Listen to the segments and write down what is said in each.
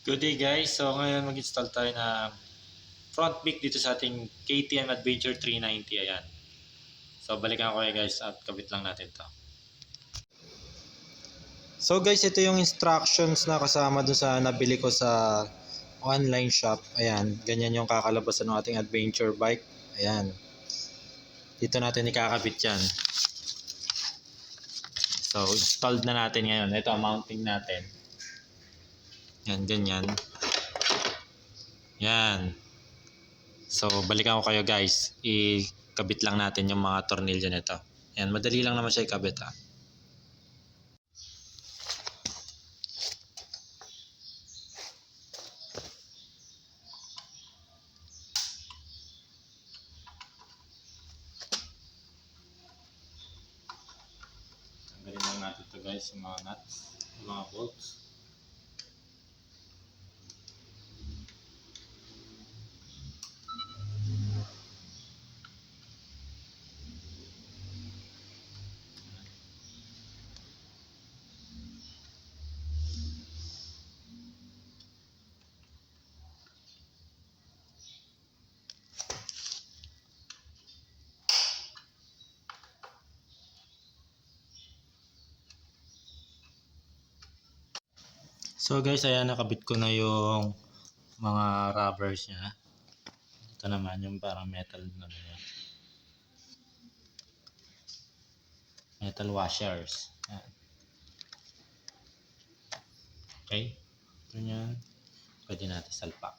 Good day guys, so ngayon mag-install tayo ng front peak dito sa ating KTM Adventure 390. Ayan. So balikan ko kayo guys at kabit lang natin to. So guys, ito yung instructions na kasama doon sa nabili ko sa online shop. Ayan, ganyan yung kakalabasan ng ating adventure bike. Ayan. Dito natin ikakabit yan. So installed na natin ngayon. Ito ang mounting natin. Yan, ganyan. Yan. So, balikan ko kayo guys. Ikabit lang natin yung mga tornilyo nito. Yan, madali lang naman siya ikabit ha. Tanggalin lang natin ito guys, yung mga nuts, yung mga bolts. So guys, ayan, nakabit ko na yung mga rubbers niya. Ito naman yung parang metal na yan. Metal washers. Ayan. Okay. Ito yan. Pwede natin salpak.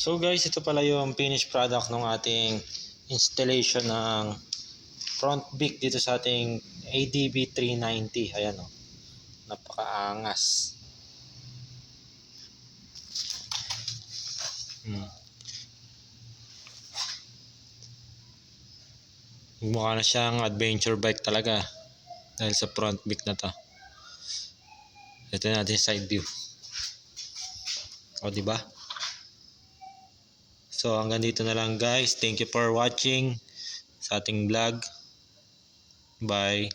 So guys, ito pala yung finished product ng ating installation ng front beak dito sa ating ADB 390. Ayan o. Napakaangas. Mukha na siyang adventure bike talaga dahil sa front beak na to. Ito natin side view. O diba? So hanggang dito na lang guys. Thank you for watching sa ating vlog. Bye.